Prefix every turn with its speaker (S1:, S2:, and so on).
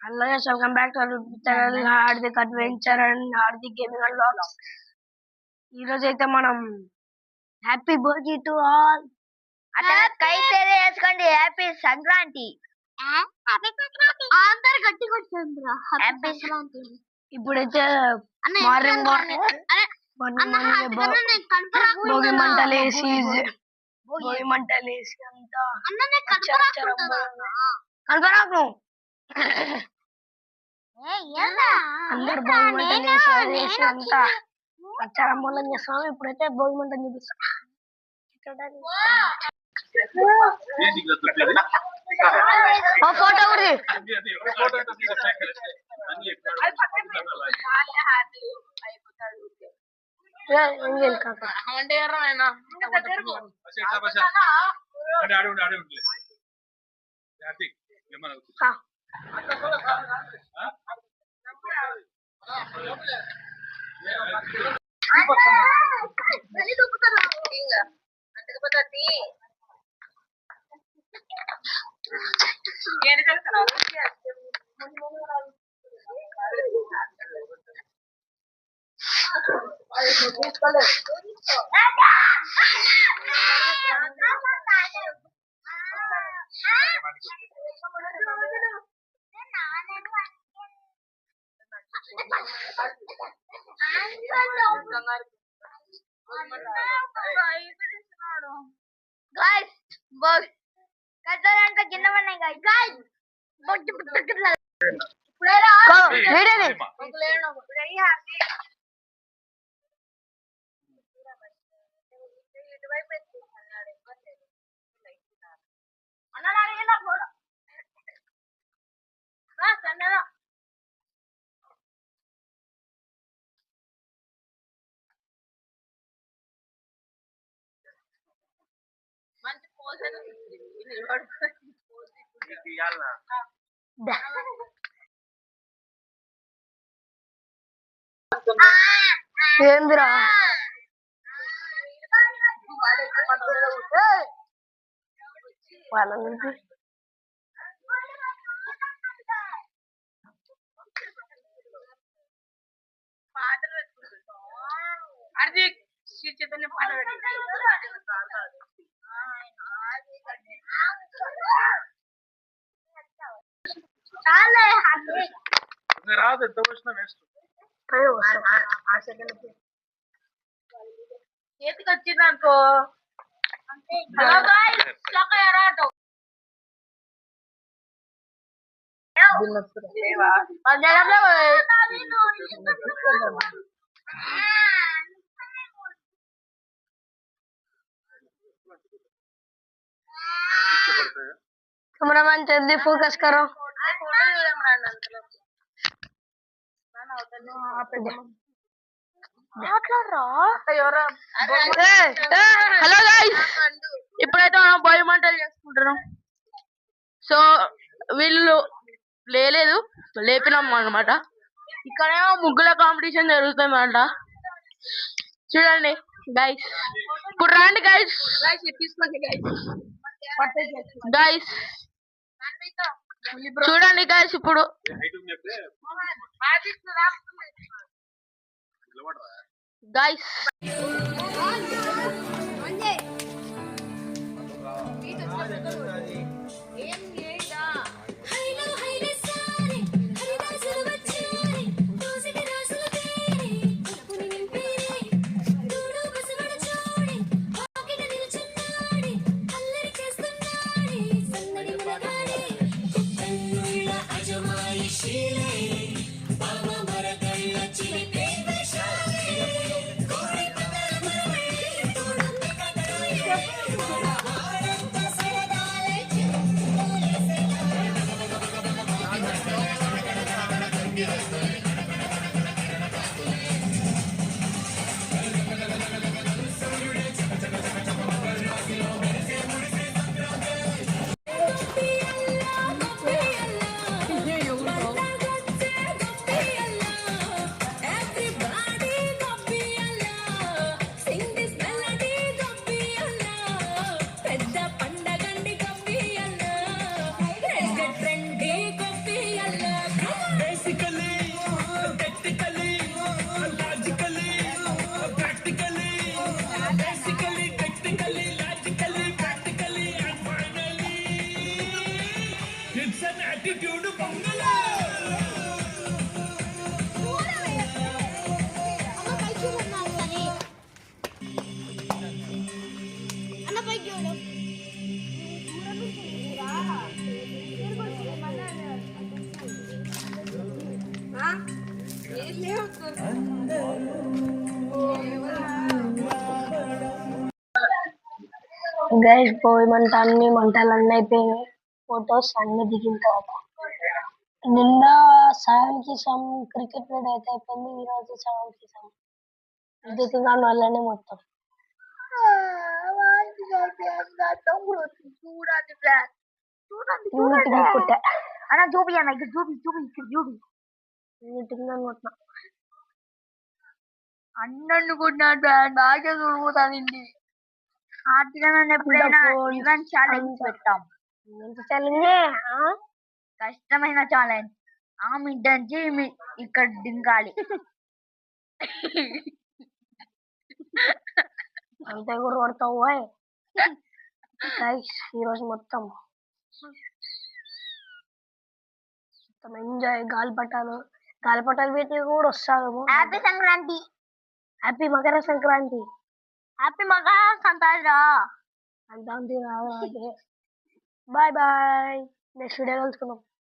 S1: Hello guys, welcome back to our channel Hardik Adventure and Hardik Gaming and Vlogs. ఈ రోజు అయితే మనం happy Bhogi to all
S2: కైతే వేసుకోండి. హ్యాపీ సంక్రాంతి. అందరు గట్టి కొట్టండిరా హ్యాపీ సంక్రాంతి.
S1: ఇప్పుడైతే మార్నింగ్ భోగి మంటలేసి అంతా కనపరాకు అందరు భోగి మంటలేసి అంతా అచ్చారంబోలం చేస్తాము. ఇప్పుడైతే భోగి మంట చూపిస్తాం. ఫోటో కూడా కట్టాలంటే కింద పడినాయి గాయ్స్. ఏందిరా వాళ్ళ నుంచి హార్దిక్ చైతన్య పాట
S3: రాదు. ఎంత వచ్చినా వేస్ట్.
S2: చేతికి వచ్చింది అనుకో.
S1: कैमरामैन जल्दी फोकस करो.
S2: హలో గైస్, ఇప్పుడైతే మనం భోగి మంటలు చేసుకుంటున్నాం. సో వీళ్ళు లేలేదు, లేపినాం అనమాట. ఇక్కడేమో ముగ్గుల కాంపిటీషన్ జరుగుతుందంట. చూడండి గైస్, ఇప్పుడు రండి గైస్. గైస్ చూడండి గైస్, ఇప్పుడు గైస్
S1: గైస్ పోయి అన్ని మంటలు అన్నీ అయిపోయినాయి. ఫొటోస్ అన్ని దిగిన తర్వాత నిన్న సాయానికి సమ్ క్రికెట్ ప్లేట్ అయితే అయిపోయింది. ఈ రోజు సాయానికి సమ్ దిగుతున్నాను వల్లనే మొత్తం. ఇన్నిటికి పుట్టా
S2: అన్న చూపి అన్న ఇక్కడ చూపి చూపి ఇక్కడ చూపి
S1: ఇన్నిటికి నన్ను కొట్టినా.
S2: అన్నన్ను కొట్టినట్టు బాగా చూడిపోతానండి. ఆర్టిగా నన్ను ఎప్పుడైనా ఈవెంట్ ఛాలెంజ్ పెట్టాం.
S1: ఛాలెంజ్
S2: కష్టమైన ఛాలెంజ్ ఆ మిడ్డంచి ఇక్కడ దింకాలి.
S1: అంతే కూడా కొడతావు. గైస్ ఈరోజు మొత్తం ఎంజాయ్. గాలిపటాలు పెట్టి కూడా వస్తాము.
S2: Happy Sankranti,
S1: happy Makar Sankranti.
S2: Happy Makar Sankranti.
S1: Sankranti రావాలి. Bye bye. నెక్స్ట్ వీడియో కలుసుకుందాం.